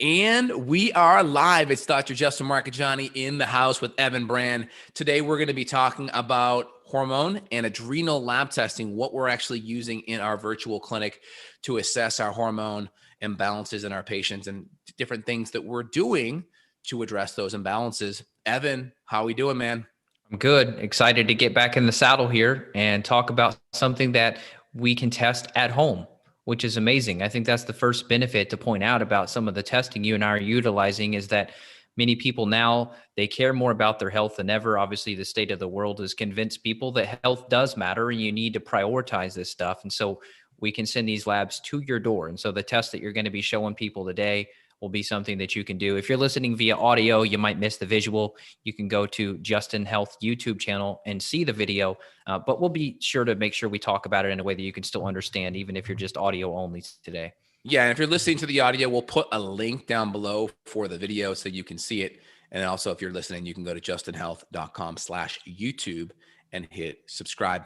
And we are live. It's Dr. Justin Marcagiani in the house with Evan Brand. Today, we're going to be talking about hormone and adrenal lab testing, what we're actually using in our virtual clinic to assess our hormone imbalances in our patients and different things that we're doing to address those imbalances. Evan, how we doing, man? I'm good. Excited to get back in the saddle here and talk about something that we can test at home, which is amazing. I think that's the first benefit to point out about some of the testing you and I are utilizing is that many people now, they care more about their health than ever. Obviously, the state of the world has convinced people that health does matter and you need to prioritize this stuff. And so we can send these labs to your door. And so the test that you're going to be showing people today will be something that you can do. If you're listening via audio, you might miss the visual. You can go to Justin Health YouTube channel and see the video, but we'll be sure to make sure we talk about it in a way that you can still understand, even if you're just audio only today. Yeah, and if you're listening to the audio, we'll put a link down below for the video so you can see it. And also, if you're listening, you can go to justinhealth.com/YouTube and hit subscribe.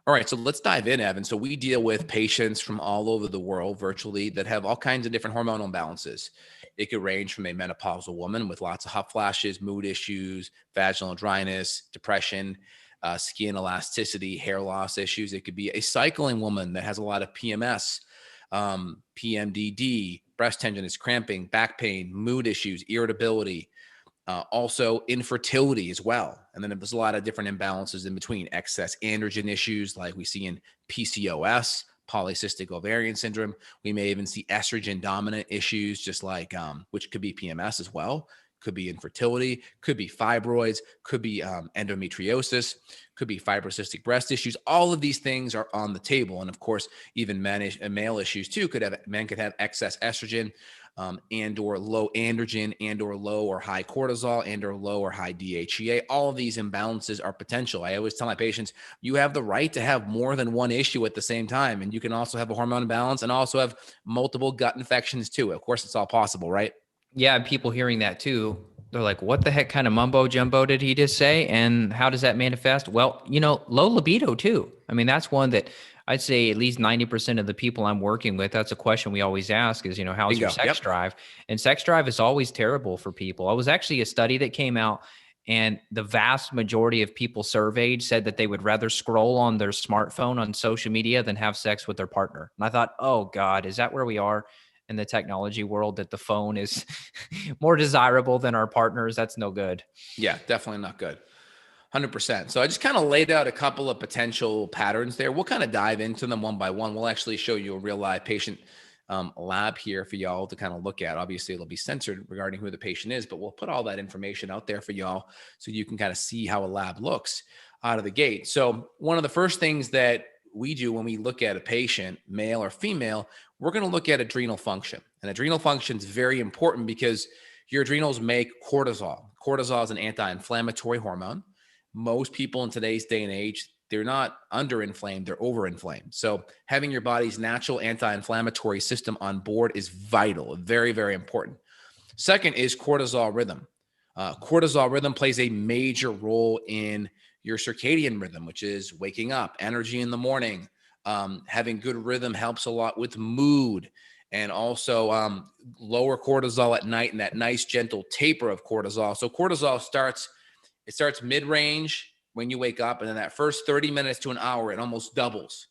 All right, so let's dive in, Evan. So we deal with patients from all over the world virtually that have all kinds of different hormonal imbalances. It could range from a menopausal woman with lots of hot flashes, mood issues, vaginal dryness, depression, skin elasticity, hair loss issues. It could be a cycling woman that has a lot of PMS, PMDD, breast tenderness, cramping, back pain, mood issues, irritability, also infertility as well. And then there's a lot of different imbalances in between, excess androgen issues like we see in PCOS, polycystic ovarian syndrome. We may even see estrogen dominant issues, just like, which could be PMS as well, could be infertility, could be fibroids, could be endometriosis, could be fibrocystic breast issues. All of these things are on the table. And of course, even male issues too. Men could have excess estrogen, and or low androgen and or low or high cortisol and or low or high DHEA. All of these imbalances are potential. I always tell my patients, you have the right to have more than one issue at the same time. And you can also have a hormone imbalance and also have multiple gut infections too. Of course, it's all possible, right? Yeah, people hearing that too, they're like, what the heck kind of mumbo jumbo did he just say? And how does that manifest? Well, low libido too. I mean, that's one that I'd say at least 90% of the people I'm working with, that's a question we always ask is, how's your Bingo. sex Yep. drive? And sex drive is always terrible for people. I was actually a study that came out and the vast majority of people surveyed said that they would rather scroll on their smartphone on social media than have sex with their partner. And I thought, oh God, is that where we are in the technology world, that the phone is more desirable than our partners? That's no good. Yeah, definitely not good. 100%. So I just kind of laid out a couple of potential patterns there. We'll kind of dive into them one by one. We'll actually show you a real live patient lab here for y'all to kind of look at. Obviously, it'll be censored regarding who the patient is, but we'll put all that information out there for y'all so you can kind of see how a lab looks out of the gate. So one of the first things that we do when we look at a patient, male or female, we're going to look at adrenal function. And adrenal function is very important because your adrenals make cortisol. Cortisol is an anti-inflammatory hormone. Most people in today's day and age, they're not underinflamed, they're overinflamed. So having your body's natural anti-inflammatory system on board is vital, very, very important. Second is cortisol rhythm. Cortisol rhythm plays a major role in your circadian rhythm, which is waking up, energy in the morning. Having good rhythm helps a lot with mood, and also lower cortisol at night and that nice gentle taper of cortisol. So cortisol starts mid-range when you wake up, and then that first 30 minutes to an hour, it almost doubles.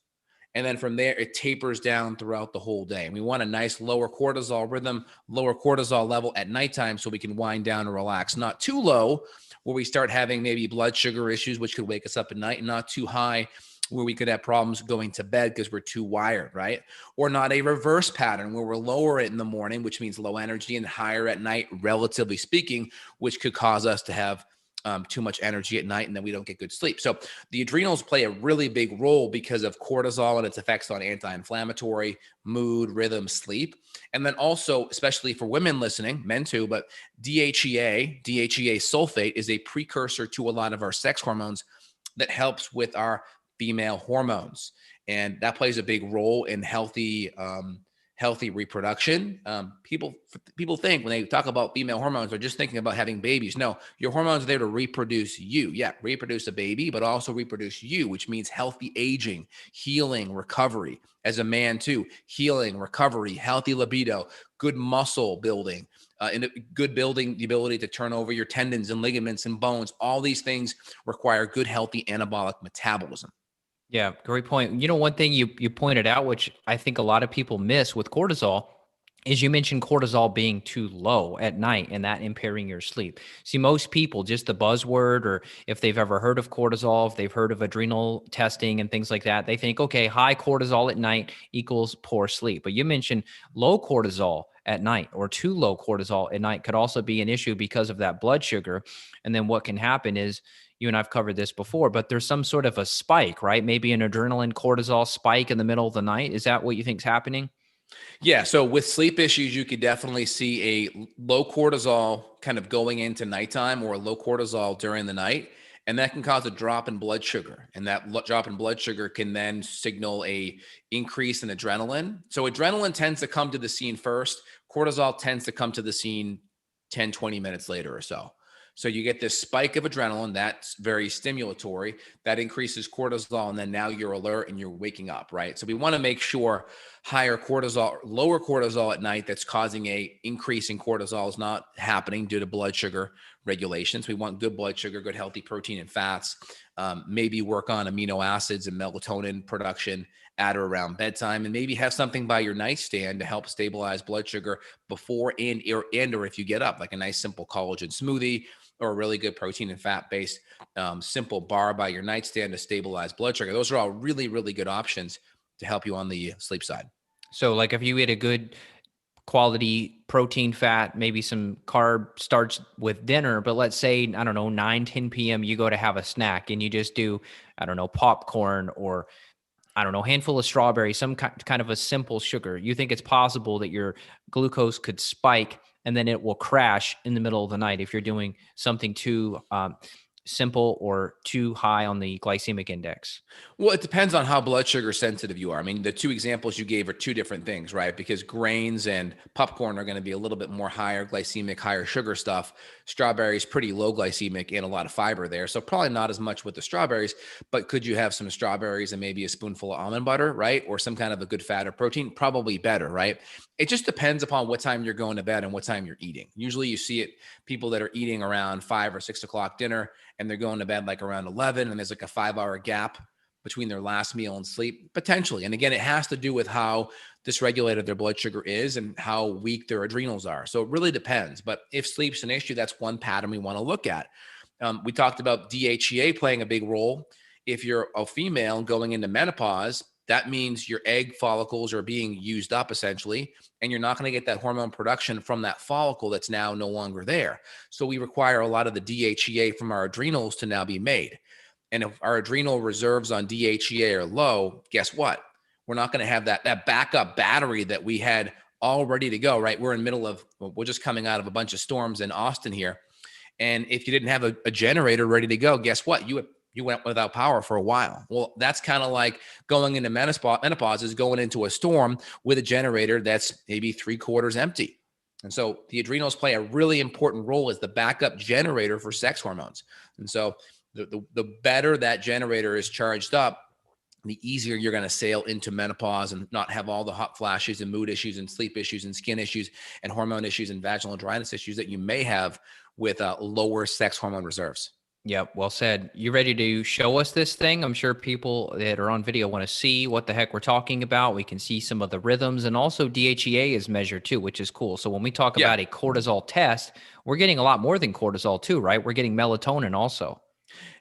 And then from there, it tapers down throughout the whole day. And we want a nice lower cortisol rhythm, lower cortisol level at nighttime so we can wind down and relax. Not too low where we start having maybe blood sugar issues, which could wake us up at night, and not too high where we could have problems going to bed because we're too wired, right? Or not a reverse pattern where we're lower in the morning, which means low energy, and higher at night, relatively speaking, which could cause us to have too much energy at night, and then we don't get good sleep. So the adrenals play a really big role because of cortisol and its effects on anti-inflammatory, mood, rhythm, sleep. And then also, especially for women listening, men too, but DHEA sulfate is a precursor to a lot of our sex hormones that helps with our female hormones. And that plays a big role in healthy healthy reproduction. People think when they talk about female hormones, they're just thinking about having babies. No, your hormones are there to reproduce you. Yeah, reproduce a baby, but also reproduce you, which means healthy aging, healing, recovery. As a man too, healing, recovery, healthy libido, good muscle building, and good building the ability to turn over your tendons and ligaments and bones. All these things require good, healthy anabolic metabolism. Yeah, great point. You know, one thing you pointed out, which I think a lot of people miss with cortisol, is you mentioned cortisol being too low at night and that impairing your sleep. See, most people, just the buzzword, or if they've ever heard of cortisol, if they've heard of adrenal testing and things like that, they think, okay, high cortisol at night equals poor sleep. But you mentioned low cortisol at night, or too low cortisol at night could also be an issue because of that blood sugar. And then what can happen is, you and I've covered this before, but there's some sort of a spike, right? Maybe an adrenaline cortisol spike in the middle of the night. Is that what you think's happening? Yeah. So with sleep issues, you could definitely see a low cortisol kind of going into nighttime, or a low cortisol during the night. And that can cause a drop in blood sugar. And that drop in blood sugar can then signal a increase in adrenaline. So adrenaline tends to come to the scene first. Cortisol tends to come to the scene 10, 20 minutes later or so. So you get this spike of adrenaline that's very stimulatory, that increases cortisol, and then now you're alert and you're waking up, right? So we want to make sure higher cortisol, lower cortisol at night that's causing a increase in cortisol is not happening due to blood sugar regulations. We want good blood sugar, good healthy protein and fats. Maybe work on amino acids and melatonin production at or around bedtime, and maybe have something by your nightstand to help stabilize blood sugar before or if you get up, like a nice simple collagen smoothie, or a really good protein and fat based simple bar by your nightstand to stabilize blood sugar. Those are all really, really good options to help you on the sleep side. So, like if you eat a good quality protein, fat, maybe some carb starts with dinner, but let's say, I don't know, 9, 10 p.m., you go to have a snack and you just do, I don't know, popcorn, or I don't know, handful of strawberries, some kind of a simple sugar. You think it's possible that your glucose could spike and then it will crash in the middle of the night if you're doing something too simple or too high on the glycemic index? Well, it depends on how blood sugar sensitive you are. I mean, the two examples you gave are two different things, right? Because grains and popcorn are going to be a little bit more higher glycemic, higher sugar stuff. Strawberries, pretty low glycemic and a lot of fiber there. So probably not as much with the strawberries, but could you have some strawberries and maybe a spoonful of almond butter, right? Or some kind of a good fat or protein? Probably better, right? It just depends upon what time you're going to bed and what time you're eating. Usually you see it, people that are eating around 5 or 6 o'clock dinner, and they're going to bed like around 11, and there's like a 5 hour gap between their last meal and sleep, potentially. And again, it has to do with how dysregulated their blood sugar is and how weak their adrenals are. So it really depends. But if sleep's an issue, that's one pattern we want to look at. We talked about DHEA playing a big role. If you're a female going into menopause, that means your egg follicles are being used up essentially, and you're not going to get that hormone production from that follicle that's now no longer there. So we require a lot of the DHEA from our adrenals to now be made. And if our adrenal reserves on DHEA are low, guess what? We're not going to have that backup battery that we had all ready to go, right? We're in the middle of, we're just coming out of a bunch of storms in Austin here. And if you didn't have a generator ready to go, guess what? You went without power for a while. Well, that's kind of like going into menopause is going into a storm with a generator that's maybe 3/4 empty. And so the adrenals play a really important role as the backup generator for sex hormones. And so the better that generator is charged up, the easier you're going to sail into menopause and not have all the hot flashes and mood issues and sleep issues and skin issues and hormone issues and vaginal dryness issues that you may have with lower sex hormone reserves. Yep, well said. You ready to show us this thing? I'm sure people that are on video want to see what the heck we're talking about. We can see some of the rhythms, and also DHEA is measured too, which is cool. So when we talk Yeah. about a cortisol test, we're getting a lot more than cortisol too, right? We're getting melatonin also.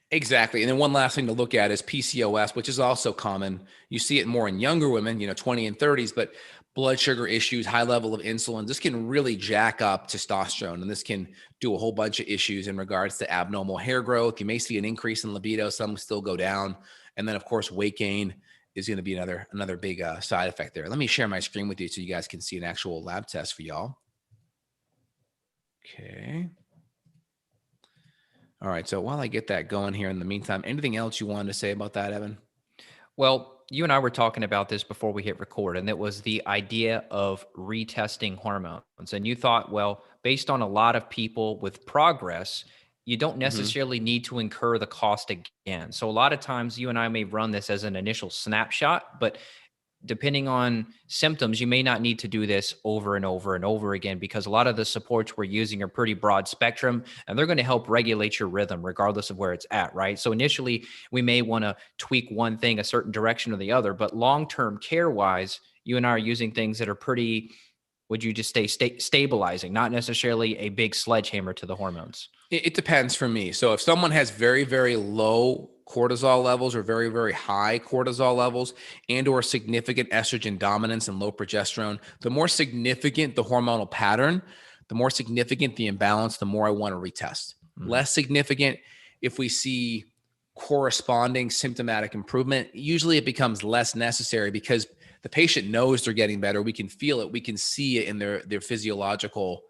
Exactly. And then one last thing to look at is PCOS, which is also common. You see it more in younger women, 20 and 30s, but blood sugar issues, high level of insulin, this can really jack up testosterone. And this can do a whole bunch of issues in regards to abnormal hair growth. You may see an increase in libido, some still go down. And then of course, weight gain is going to be another big side effect there. Let me share my screen with you so you guys can see an actual lab test for y'all. Okay. All right. So while I get that going here in the meantime, anything else you wanted to say about that, Evan? Well, you and I were talking about this before we hit record, and it was the idea of retesting hormones. And you thought, well, based on a lot of people with progress, you don't Mhm. necessarily need to incur the cost again. So a lot of times you and I may run this as an initial snapshot, but depending on symptoms, you may not need to do this over and over and over again, because a lot of the supports we're using are pretty broad spectrum and they're going to help regulate your rhythm regardless of where it's at, right? So initially, we may want to tweak one thing a certain direction or the other, but long-term care wise, you and I are using things that are pretty, would you just say stabilizing, not necessarily a big sledgehammer to the hormones? It depends for me. So if someone has very, very low cortisol levels or very, very high cortisol levels and or significant estrogen dominance and low progesterone, the more significant the hormonal pattern, the more significant the imbalance, the more I want to retest. Mm. Less significant, if we see corresponding symptomatic improvement, usually it becomes less necessary because the patient knows they're getting better. We can feel it. We can see it in their physiological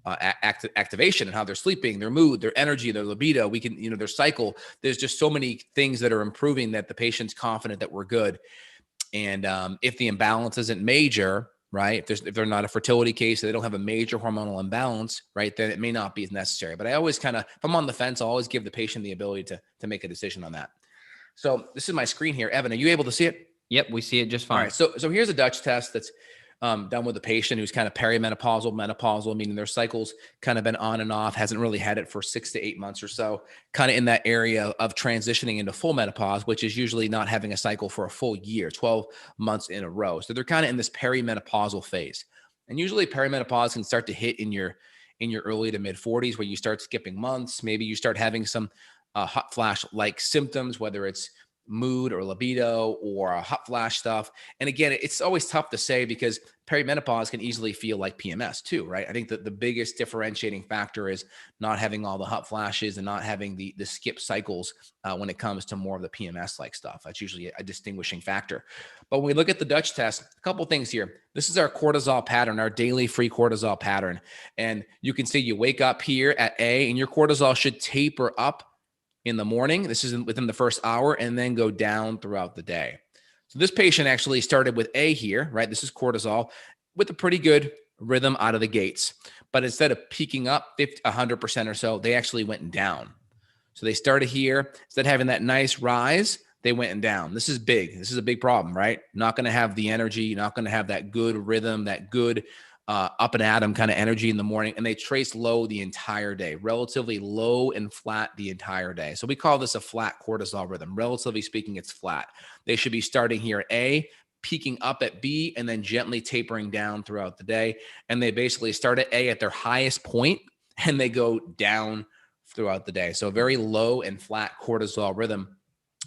activation and how they're sleeping, their mood, their energy, their libido. We can, their cycle. There's just so many things that are improving that the patient's confident that we're good. And if the imbalance isn't major, right? If they're not a fertility case, they don't have a major hormonal imbalance, right? Then it may not be as necessary. But I always kind of, if I'm on the fence, I'll always give the patient the ability to make a decision on that. So this is my screen here. Evan, are you able to see it? Yep, we see it just All fine. right. So here's a Dutch test that's done with a patient who's kind of perimenopausal, menopausal, meaning their cycles kind of been on and off, hasn't really had it for 6 to 8 months or so, kind of in that area of transitioning into full menopause, which is usually not having a cycle for a full year, 12 months in a row. So they're kind of in this perimenopausal phase. And usually perimenopause can start to hit in your early to mid 40s, where you start skipping months. Maybe you start having some hot flash like symptoms, whether it's mood or libido or hot flash stuff. And again, it's always tough to say because perimenopause can easily feel like PMS too, right? I think that the biggest differentiating factor is not having all the hot flashes and not having the skip cycles when it comes to more of the PMS like stuff. That's usually a distinguishing factor. But when we look at the Dutch test, a couple things here. This is our cortisol pattern, our daily free cortisol pattern. And you can see you wake up here at A and your cortisol should taper up in the morning. This is within the first hour, and then go down throughout the day. So this patient actually started with A here, right? This is cortisol with a pretty good rhythm out of the gates. But instead of peaking up 100% or so, they actually went down. So they started here. Instead of having that nice rise, they went down. This is big. This is a big problem, right? Not going to have the energy, not going to have that good rhythm, that good up and atom kind of energy in the morning. And they trace low the entire day, relatively low and flat the entire day. So we call this a flat cortisol rhythm. Relatively speaking, it's flat. They should be starting here at A, peaking up at B, and then gently tapering down throughout the day. And they basically start at A at their highest point and they go down throughout the day. So a very low and flat cortisol rhythm.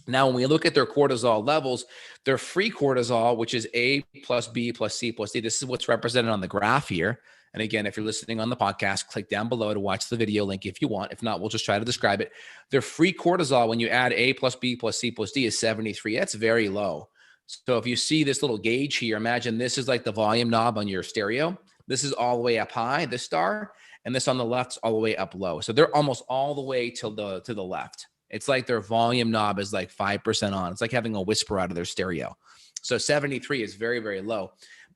Now, when we look at their cortisol levels, their free cortisol, which is A plus B plus C plus D, this is what's represented on the graph here. And again, if you're listening on the podcast, click down below to watch the video link if you want. If not, we'll just try to describe it. Their free cortisol, when you add A plus B plus C plus D, is 73. That's very low. So if you see this little gauge here, imagine this is like the volume knob on your stereo. This is all the way up high, this star, and this on the left's all the way up low. So they're almost all the way to the left. It's like their volume knob is like 5% on. It's like having a whisper out of their stereo. So 73 is very, very low.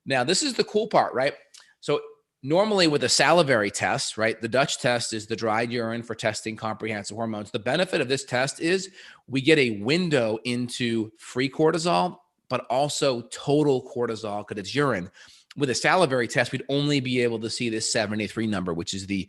Now, this is the cool part, right? So normally with a salivary test, right, the Dutch test is the dried urine for testing comprehensive hormones. The benefit of this test is we get a window into free cortisol, but also total cortisol because it's urine. With a salivary test, we'd only be able to see this 73 number, which is the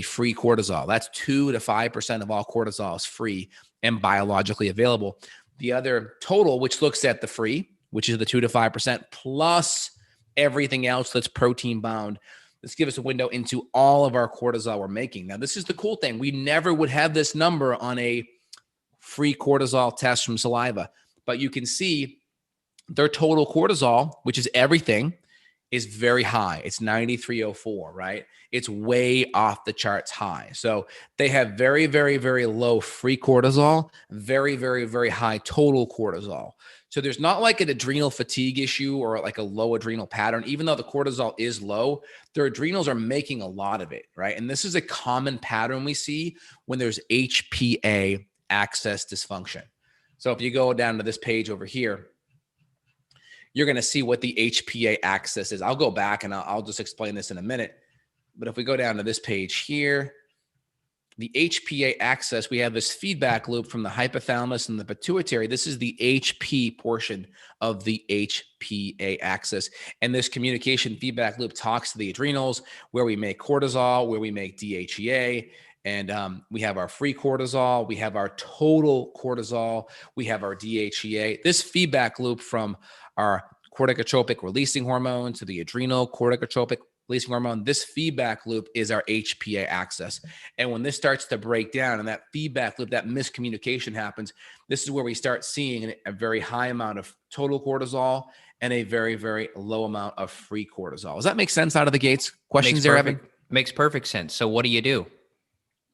free cortisol. That's 2 to 5% of all cortisol is free and biologically available. The other total, which looks at the free, which is the 2 to 5%, plus everything else that's protein bound. This gives us a window into all of our cortisol we're making. Now, this is the cool thing. We never would have this number on a free cortisol test from saliva, but you can see their total cortisol, which is everything, is very high. It's 93.04, right? It's way off the charts high. So they have very, very, very low free cortisol, very, very, very high total cortisol. So there's not like an adrenal fatigue issue or like a low adrenal pattern. Even though the cortisol is low, their adrenals are making a lot of it, right? And this is a common pattern we see when there's HPA axis dysfunction. So if you go down to this page over here, you're going to see what the HPA axis is. I'll go back and I'll just explain this in a minute. But if we go down to this page here, the HPA axis, we have this feedback loop from the hypothalamus and the pituitary. This is the HP portion of the HPA axis. And this communication feedback loop talks to the adrenals, where we make cortisol, where we make DHEA. And we have our free cortisol, we have our total cortisol, we have our DHEA. This feedback loop from our corticotropic releasing hormone to the adrenal corticotropic releasing hormone, this feedback loop is our HPA axis. And when this starts to break down and that feedback loop, that miscommunication happens, this is where we start seeing a very high amount of total cortisol and a very, very low amount of free cortisol. Does that make sense out of the gates? Questions there, Evan? Makes perfect sense. So what do you do?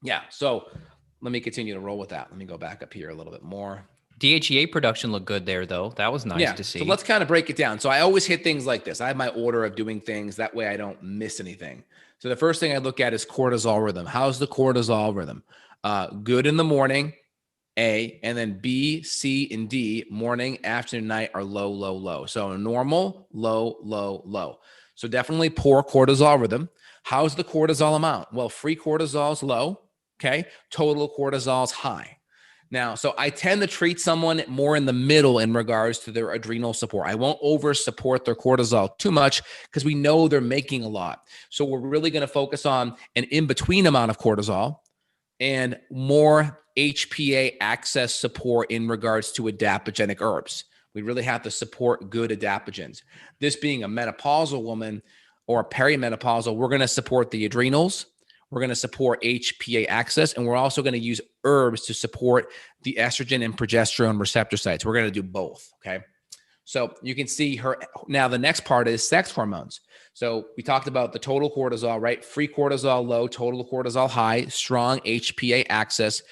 Yeah. So let me continue to roll with that. Let me go back up here a little bit more. DHEA production looked good there, though. That was nice to see. So let's kind of break it down. So I always hit things like this. I have my order of doing things. That way I don't miss anything. So the first thing I look at is cortisol rhythm. How's the cortisol rhythm? Good in the morning, A, and then B, C, and D, morning, afternoon, night are low, low, low. So normal, low, low, low. So definitely poor cortisol rhythm. How's the cortisol amount? Well, free cortisol is low. Okay. Total cortisol is high. Now, so I tend to treat someone more in the middle in regards to their adrenal support. I won't over support their cortisol too much because we know they're making a lot. So we're really going to focus on an in-between amount of cortisol and more HPA access support in regards to adaptogenic herbs. We really have to support good adaptogens. This being a menopausal woman or perimenopausal, we're going to support the adrenals. We're going to support HPA axis, and we're also going to use herbs to support the estrogen and progesterone receptor sites. We're going to do both, okay? So you can see her. Now, the next part is sex hormones. So we talked about the total cortisol, right? Free cortisol low, total cortisol high, strong HPA axis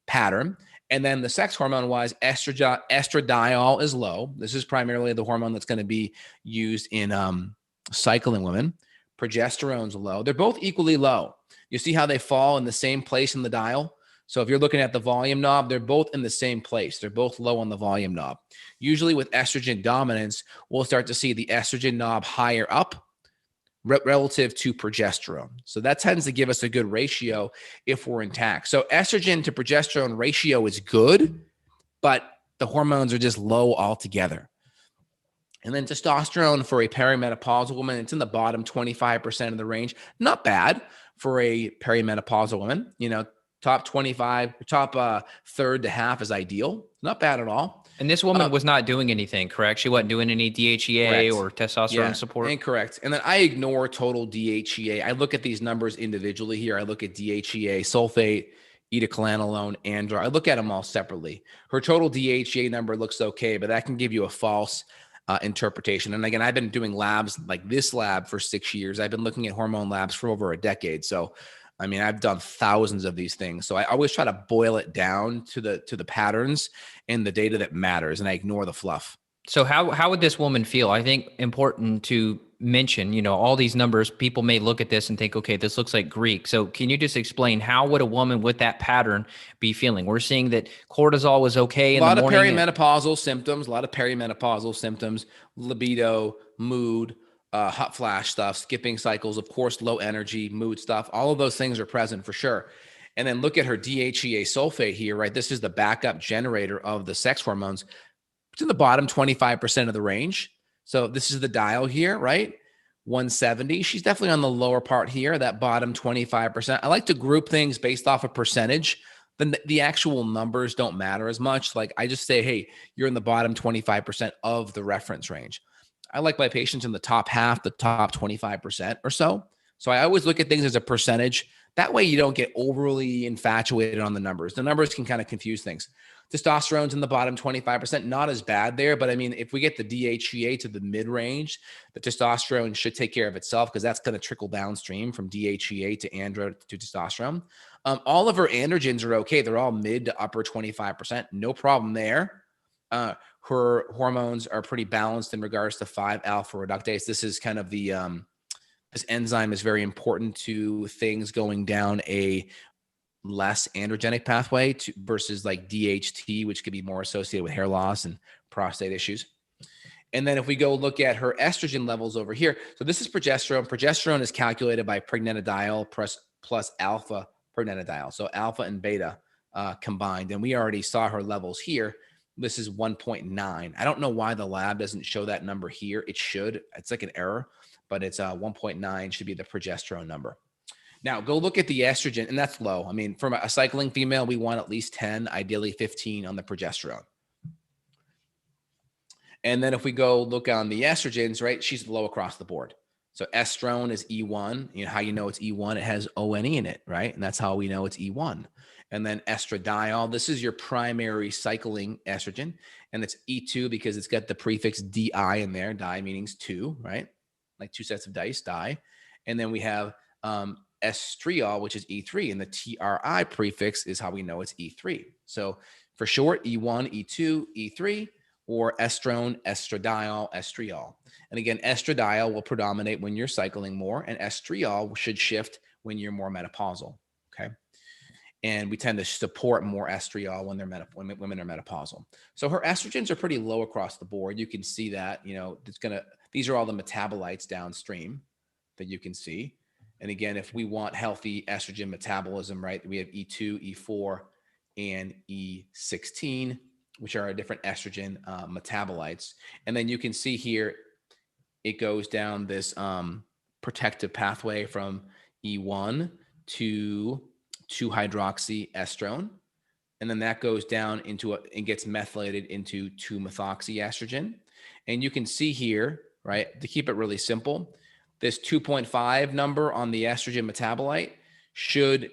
pattern. And then the sex hormone-wise, estradiol is low. This is primarily the hormone that's going to be used in cycling women. Progesterone's low. They're both equally low. You see how they fall in the same place in the dial? So if you're looking at the volume knob, they're both in the same place. They're both low on the volume knob. Usually with estrogen dominance, we'll start to see the estrogen knob higher up relative to progesterone. So that tends to give us a good ratio if we're intact. So estrogen to progesterone ratio is good, but the hormones are just low altogether. And then testosterone for a perimenopausal woman, it's in the bottom 25% of the range. Not bad for a perimenopausal woman. You know, top 25, top third to half is ideal. Not bad at all. And this woman was not doing anything, correct? She wasn't doing any DHEA or testosterone support? Incorrect. And then I ignore total DHEA. I look at these numbers individually here. I look at DHEA, sulfate, etocalanalone, andro. I look at them all separately. Her total DHEA number looks okay, but that can give you a false interpretation. And again, I've been doing labs like this lab for 6 years. I've been looking at hormone labs for over a decade. So, I mean, I've done thousands of these things. So I always try to boil it down to the patterns and the data that matters. And I ignore the fluff. So how would this woman feel? I think important to mention, you know, all these numbers, people may look at this and think, okay, this looks like Greek. So can you just explain how would a woman with that pattern be feeling? We're seeing that cortisol was okay in the morning. A lot of perimenopausal symptoms, libido, mood, hot flash stuff, skipping cycles, of course, low energy, mood stuff. All of those things are present for sure. And then look at her DHEA sulfate here, right? This is the backup generator of the sex hormones. It's in the bottom 25% of the range. So this is the dial here, right? 170. She's definitely on the lower part here, that bottom 25%. I like to group things based off a percentage. Then the actual numbers don't matter as much. Like I just say, hey, you're in the bottom 25% of the reference range. I like my patients in the top half, the top 25% or so. So I always look at things as a percentage. That way you don't get overly infatuated on the numbers. The numbers can kind of confuse things. Testosterone's in the bottom 25%, not as bad there. But I mean, if we get the DHEA to the mid-range, the testosterone should take care of itself because that's going to trickle downstream from DHEA to andro to testosterone. All of her androgens are okay. They're all mid to upper 25%. No problem there. Her hormones are pretty balanced in regards to 5-alpha reductase. This is kind of the, this enzyme is very important to things going down a less androgenic pathway versus like DHT, which could be more associated with hair loss and prostate issues. And then if we go look at her estrogen levels over here, so this is progesterone. Progesterone is calculated by pregnanediol plus alpha pregnanediol. So alpha and beta combined. And we already saw her levels here. This is 1.9. I don't know why the lab doesn't show that number here. It should. It's like an error, but it's 1.9 should be the progesterone number. Now go look at the estrogen, and that's low. I mean, from a cycling female, we want at least 10, ideally 15 on the progesterone. And then if we go look on the estrogens, right, she's low across the board. So estrone is E1. You know how you know it's E1? It has ONE in it, right? And that's how we know it's E1. And then estradiol, this is your primary cycling estrogen. And it's E2 because it's got the prefix DI in there. Di meaning two, right? Like two sets of dice, die. And then we have estriol, which is E3. And the TRI prefix is how we know it's E3. So for short, E1, E2, E3, or estrone, estradiol, estriol. And again, estradiol will predominate when you're cycling more, and estriol should shift when you're more menopausal, okay? And we tend to support more estriol when women are menopausal. So her estrogens are pretty low across the board. You can see that, you know, these are all the metabolites downstream that you can see. And again, if we want healthy estrogen metabolism, right, we have E2, E4, and E16, which are different estrogen metabolites. And then you can see here, it goes down this protective pathway from E1 to 2-hydroxyestrone. And then that goes down into and gets methylated into 2-methoxyestrogen. And you can see here, right, to keep it really simple, this 2.5 number on the estrogen metabolite should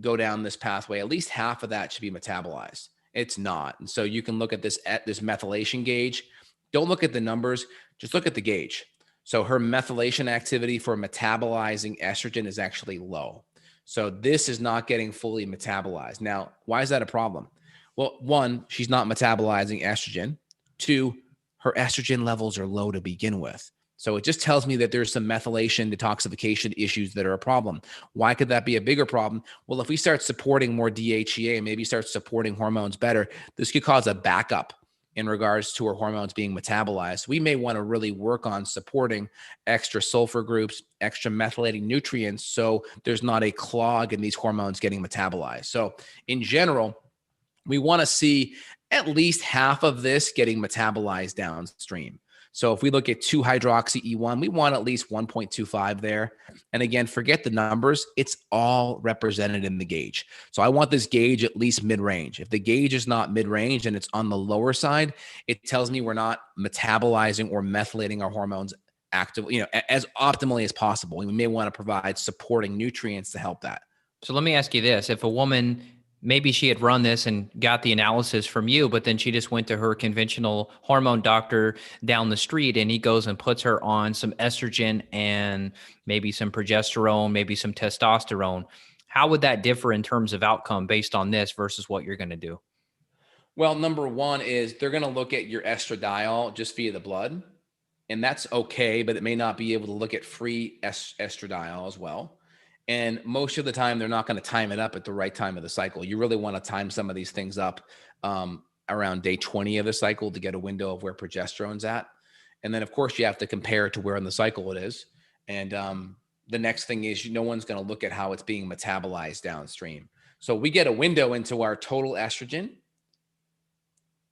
go down this pathway. At least half of that should be metabolized. It's not. And so you can look at this methylation gauge. Don't look at the numbers, just look at the gauge. So her methylation activity for metabolizing estrogen is actually low. So this is not getting fully metabolized. Now, why is that a problem? Well, one, she's not metabolizing estrogen. Two, her estrogen levels are low to begin with. So it just tells me that there's some methylation detoxification issues that are a problem. Why could that be a bigger problem? Well, if we start supporting more DHEA, maybe start supporting hormones better, this could cause a backup in regards to her hormones being metabolized. We may want to really work on supporting extra sulfur groups, extra methylating nutrients, so there's not a clog in these hormones getting metabolized. So in general, we want to see at least half of this getting metabolized downstream. So if we look at 2-hydroxy-E1, we want at least 1.25 there. And again, forget the numbers. It's all represented in the gauge. So I want this gauge at least mid-range. If the gauge is not mid-range and it's on the lower side, it tells me we're not metabolizing or methylating our hormones actively, as optimally as possible. We may want to provide supporting nutrients to help that. So let me ask you this. If a woman, maybe she had run this and got the analysis from you, but then she just went to her conventional hormone doctor down the street and he goes and puts her on some estrogen and maybe some progesterone, maybe some testosterone. How would that differ in terms of outcome based on this versus what you're going to do? Well, number one is they're going to look at your estradiol just via the blood. And that's okay, but it may not be able to look at free estradiol as well. And most of the time, they're not going to time it up at the right time of the cycle. You really want to time some of these things up around day 20 of the cycle to get a window of where progesterone's at. And then, of course, you have to compare it to where in the cycle it is. And the next thing is no one's going to look at how it's being metabolized downstream. So we get a window into our total estrogen,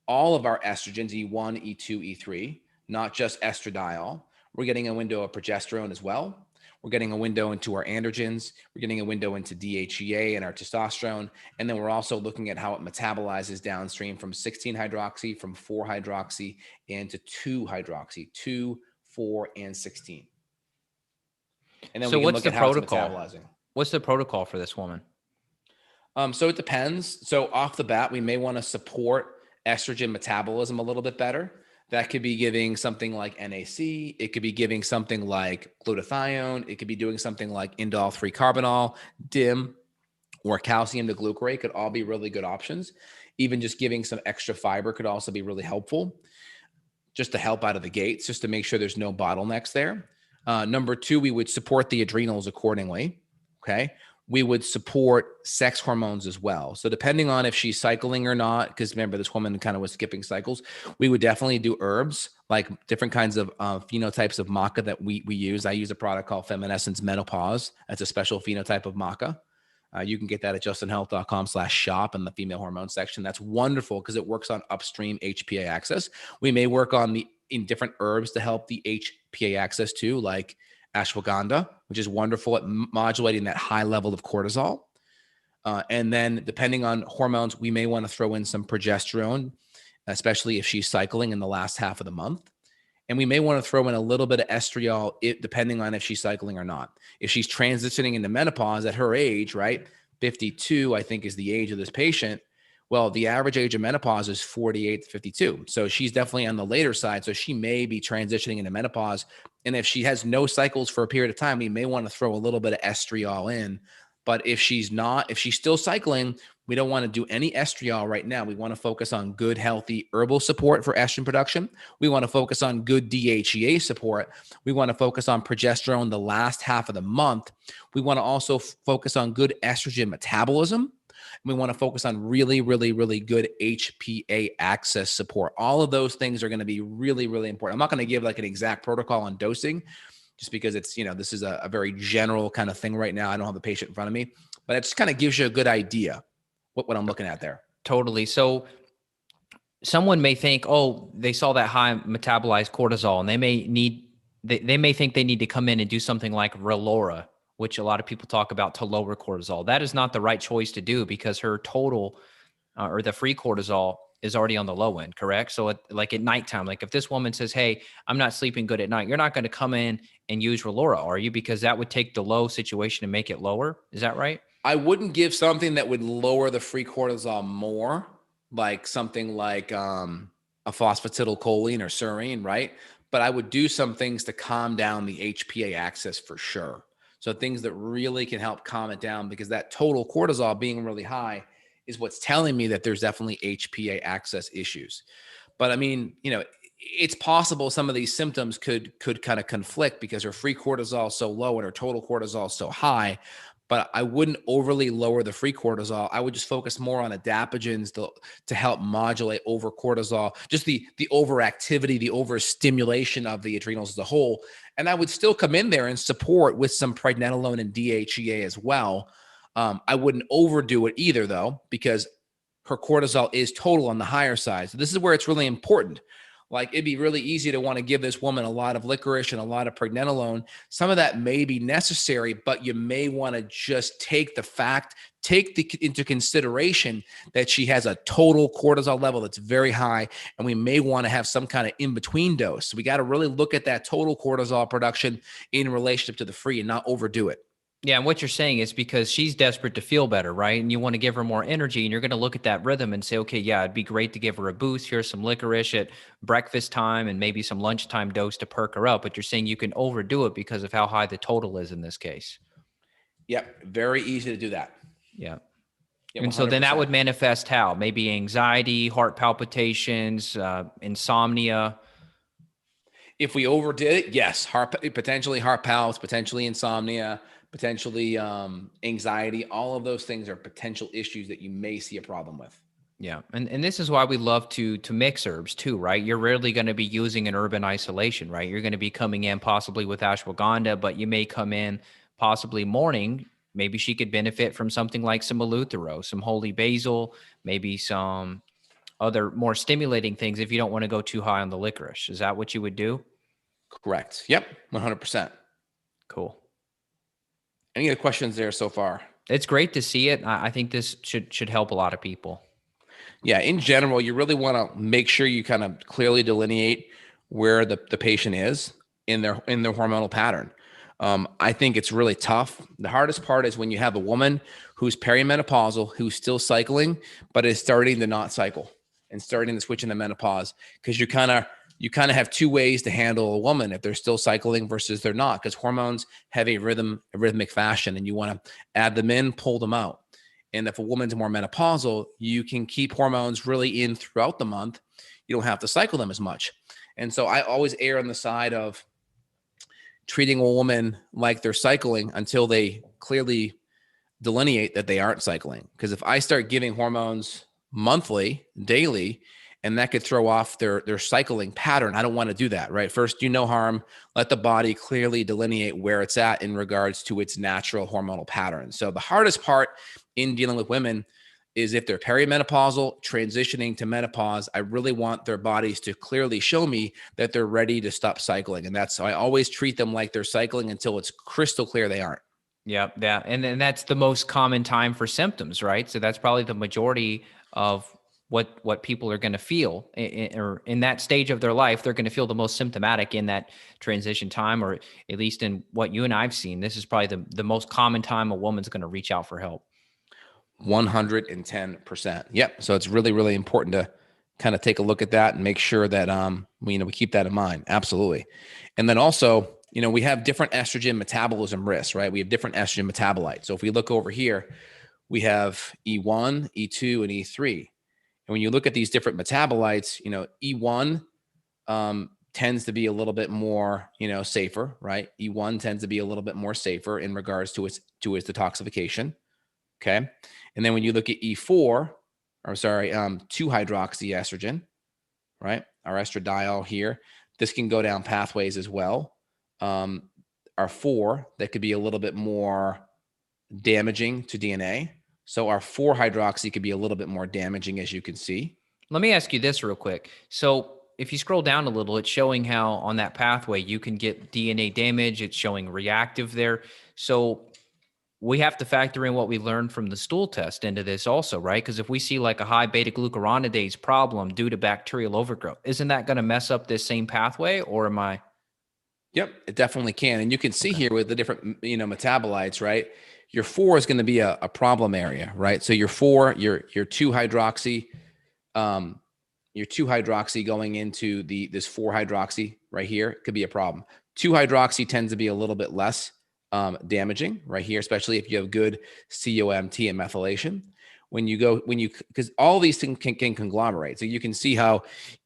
all of our estrogens, E1, E2, E3, not just estradiol. We're getting a window of progesterone as well. We're getting a window into our androgens. We're getting a window into DHEA and our testosterone. And then we're also looking at how it metabolizes downstream from 16-hydroxy, from 4-hydroxy, and to 2-hydroxy, 2, 4, and 16. And then so we can what's look the at how protocol? it's metabolizing. What's the protocol for this woman? So it depends. So off the bat, we may want to support estrogen metabolism a little bit better. That could be giving something like NAC. It could be giving something like glutathione. It could be doing something like indole-3 carbinol, DIM, or calcium to glucarate could all be really good options. Even just giving some extra fiber could also be really helpful, just to help out of the gates, just to make sure there's no bottlenecks there. Number two, we would support the adrenals accordingly. Okay. we would support sex hormones as well. So depending on if she's cycling or not, because remember this woman kind of was skipping cycles, we would definitely do herbs, like different kinds of phenotypes of maca that we use. I use a product called Feminescence Menopause. That's a special phenotype of maca. You can get that at justinhealth.com/shop in the female hormone section. That's wonderful because it works on upstream HPA axis. We may work in different herbs to help the HPA axis too, like ashwagandha, which is wonderful at modulating that high level of cortisol. And then depending on hormones, we may want to throw in some progesterone, especially if she's cycling in the last half of the month. And we may want to throw in a little bit of estriol, depending on if she's cycling or not. If she's transitioning into menopause at her age, right? 52, I think, is the age of this patient. Well, the average age of menopause is 48 to 52. So she's definitely on the later side. So she may be transitioning into menopause. And if she has no cycles for a period of time, we may want to throw a little bit of estriol in. But if she's still cycling, we don't want to do any estriol right now. We want to focus on good, healthy herbal support for estrogen production. We want to focus on good DHEA support. We want to focus on progesterone the last half of the month. We want to also focus on good estrogen metabolism. We want to focus on really, really, really good HPA axis support. All of those things are going to be really, really important. I'm not going to give like an exact protocol on dosing just because it's, this is a very general kind of thing right now. I don't have the patient in front of me, but it just kind of gives you a good idea what I'm looking at there. Totally. So someone may think, oh, they saw that high metabolized cortisol and they may think they need to come in and do something like Relora, which a lot of people talk about to lower cortisol. That is not the right choice to do because her total or the free cortisol is already on the low end, correct? So like at nighttime, like if this woman says, hey, I'm not sleeping good at night, you're not going to come in and use Relora, are you? Because that would take the low situation and make it lower. Is that right? I wouldn't give something that would lower the free cortisol more, like something like a phosphatidylcholine or serine, right? But I would do some things to calm down the HPA axis for sure. So things that really can help calm it down, because that total cortisol being really high is what's telling me that there's definitely HPA axis issues. But I mean, it's possible some of these symptoms could kind of conflict because her free cortisol is so low and her total cortisol is so high. But I wouldn't overly lower the free cortisol. I would just focus more on adaptogens to help modulate over cortisol, just the overactivity, the overstimulation of the adrenals as a whole. And I would still come in there and support with some pregnenolone and DHEA as well. I wouldn't overdo it either, though, because her cortisol is total on the higher side. So this is where it's really important. Like it'd be really easy to want to give this woman a lot of licorice and a lot of pregnenolone. Some of that may be necessary, but you may want to just take into consideration that she has a total cortisol level that's very high, and we may want to have some kind of in-between dose. So we got to really look at that total cortisol production in relationship to the free and not overdo it. Yeah, and what you're saying is because she's desperate to feel better, right? And you want to give her more energy, and you're going to look at that rhythm and say, okay, yeah, it'd be great to give her a boost. Here's some licorice at breakfast time and maybe some lunchtime dose to perk her up. But you're saying you can overdo it because of how high the total is in this case. Yep, very easy to do that. Yeah. Yeah, and so then that would manifest how? Maybe anxiety, heart palpitations, insomnia. If we overdid it, yes, potentially heart palps, potentially insomnia, potentially anxiety. All of those things are potential issues that you may see a problem with. Yeah. And this is why we love to mix herbs too, right? You're rarely going to be using an herb in isolation, right? You're going to be coming in possibly with ashwagandha, but you may come in possibly morning. Maybe she could benefit from something like some eleuthero, some holy basil, maybe some other more stimulating things if you don't want to go too high on the licorice. Is that what you would do? Correct. Yep. 100%. Cool. Any other questions there so far? It's great to see it. I think this should help a lot of people. Yeah. In general, you really want to make sure you kind of clearly delineate where the patient is in their hormonal pattern. I think it's really tough. The hardest part is when you have a woman who's perimenopausal, who's still cycling, but is starting to not cycle and starting to switch into menopause, because you kind of have two ways to handle a woman if they're still cycling versus they're not, because hormones have a rhythmic fashion, and you want to add them in, pull them out. And if a woman's more menopausal, you can keep hormones really in throughout the month. You don't have to cycle them as much. And so I always err on the side of treating a woman like they're cycling until they clearly delineate that they aren't cycling. Because if I start giving hormones monthly, daily, and that could throw off their cycling pattern, I don't want to do that, right? First, do no harm. Let the body clearly delineate where it's at in regards to its natural hormonal pattern. So the hardest part in dealing with women is if they're perimenopausal, transitioning to menopause, I really want their bodies to clearly show me that they're ready to stop cycling. And that's, I always treat them like they're cycling until it's crystal clear they aren't. Yeah, yeah, and then that's the most common time for symptoms, right? So that's probably the majority of what people are going to feel, or in that stage of their life, they're going to feel the most symptomatic in that transition time, or at least in what you and I've seen. This is probably the most common time a woman's going to reach out for help. 110%. Yep. So it's really, really important to kind of take a look at that and make sure that, we keep that in mind. Absolutely. And then also, we have different estrogen metabolism risks, right? We have different estrogen metabolites. So if we look over here, we have E1, E2, and E3. And when you look at these different metabolites, E1 tends to be a little bit more, safer, right? E1 tends to be a little bit more safer in regards to its detoxification. Okay. And then when you look at E4, 2-hydroxyestrogen, right? Our estradiol here, this can go down pathways as well. Our 4, that could be a little bit more damaging to DNA. So our 4-hydroxy could be a little bit more damaging, as you can see. Let me ask you this real quick. So if you scroll down a little, it's showing how on that pathway you can get DNA damage. It's showing reactive there. So we have to factor in what we learned from the stool test into this also, right? Because if we see like a high beta glucuronidase problem due to bacterial overgrowth, isn't that going to mess up this same pathway, or am I? Yep, it definitely can. And you can see here with the different, metabolites, right? Your 4 is going to be a problem area, right? So your 4, your 2-hydroxy, your 2-hydroxy going into this 4-hydroxy right here could be a problem. 2-hydroxy tends to be a little bit less damaging right here, especially if you have good COMT and methylation. Because all these things can conglomerate. So you can see how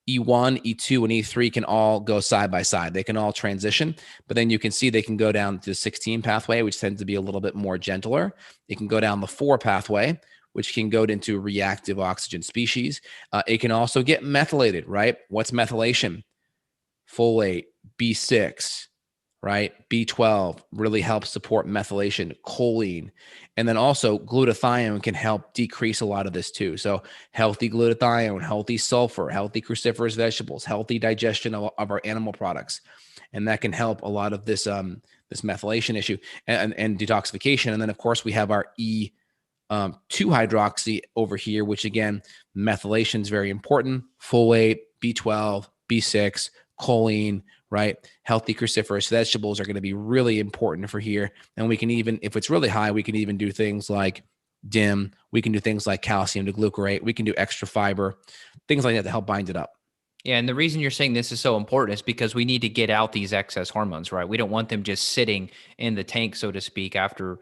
E1, E2, and E3 can all go side by side. They can all transition, but then you can see they can go down to the 16 pathway, which tends to be a little bit more gentler. It can go down the 4 pathway, which can go into reactive oxygen species. It can also get methylated, right? What's methylation? Folate, B6, right? B12 really helps support methylation, choline. And then also glutathione can help decrease a lot of this too. So healthy glutathione, healthy sulfur, healthy cruciferous vegetables, healthy digestion of our animal products. And that can help a lot of this, this methylation issue and detoxification. And then of course we have our E2-hydroxy over here, which again, methylation is very important. Folate, B12, B6, choline, right? Healthy cruciferous vegetables are going to be really important for here. And we can even, if it's really high, we can even do things like DIM. We can do things like calcium to glucarate. We can do extra fiber, things like that to help bind it up. Yeah, and the reason you're saying this is so important is because we need to get out these excess hormones, right? We don't want them just sitting in the tank, so to speak, after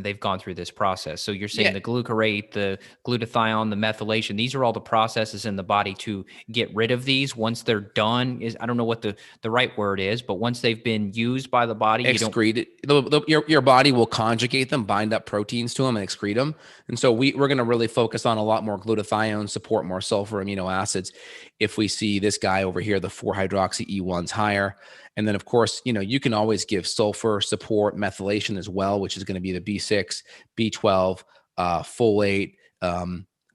they've gone through this process. So you're saying the glucarate, the glutathione, the methylation, these are all the processes in the body to get rid of these once they're done. I don't know what the right word is, but once they've been used by the body, excrete it. Your body will conjugate them, bind up proteins to them, and excrete them. And so we're going to really focus on a lot more glutathione, support more sulfur amino acids. If we see this guy over here, the 4-hydroxy E1's higher. And then, of course, you can always give sulfur support, methylation as well, which is going to be the B6, B12, folate,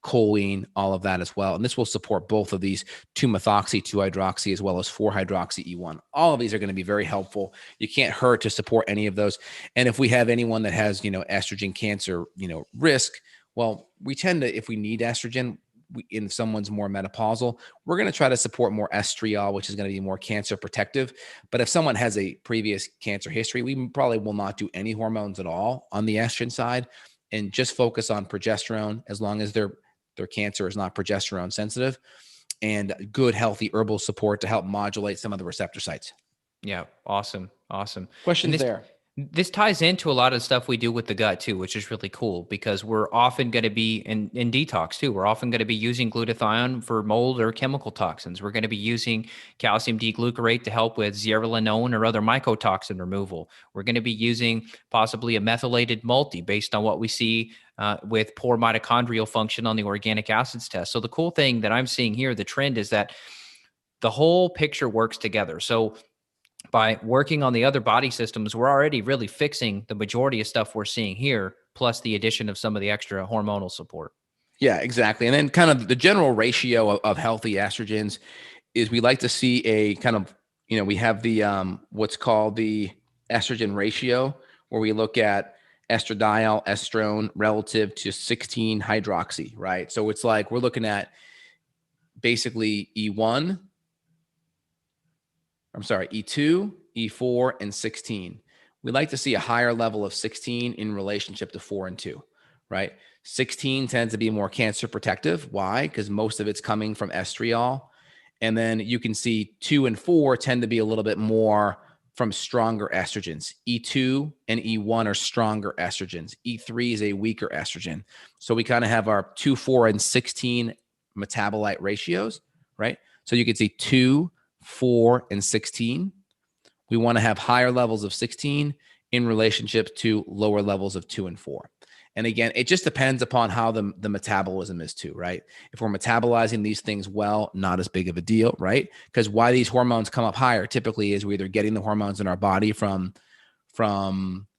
choline, all of that as well. And this will support both of these 2-methoxy, 2-hydroxy, as well as 4-hydroxy E1. All of these are going to be very helpful. You can't hurt to support any of those. And if we have anyone that has, estrogen cancer, risk, well, we tend to, if we need estrogen, in someone's more menopausal, we're going to try to support more estriol, which is going to be more cancer protective. But if someone has a previous cancer history, we probably will not do any hormones at all on the estrogen side and just focus on progesterone as long as their cancer is not progesterone sensitive, and good, healthy herbal support to help modulate some of the receptor sites. Yeah. Awesome. Questions this, there? This ties into a lot of stuff we do with the gut too, which is really cool because we're often going to be in detox too. We're often going to be using glutathione for mold or chemical toxins. We're going to be using calcium D-glucarate to help with zearalenone or other mycotoxin removal. We're going to be using possibly a methylated multi based on what we see with poor mitochondrial function on the organic acids test. So the cool thing that I'm seeing here, the trend is that the whole picture works together. So by working on the other body systems, we're already really fixing the majority of stuff we're seeing here, plus the addition of some of the extra hormonal support. Yeah, exactly. And then kind of the general ratio of healthy estrogens is we like to see a kind of, we have the what's called the estrogen ratio, where we look at estradiol, estrone relative to 16 hydroxy, right? So it's like we're looking at basically E1, E2, E4, and 16. We like to see a higher level of 16 in relationship to 4 and 2, right? 16 tends to be more cancer protective. Why? Because most of it's coming from estriol. And then you can see 2 and 4 tend to be a little bit more from stronger estrogens. E2 and E1 are stronger estrogens. E3 is a weaker estrogen. So we kind of have our 2, 4, and 16 metabolite ratios, right? So you can see 2, 4, and 16. We want to have higher levels of 16 in relationship to lower levels of 2 and 4. And again, it just depends upon how the metabolism is too, right? If we're metabolizing these things well, not as big of a deal, right? Because why these hormones come up higher typically is we're either getting the hormones in our body from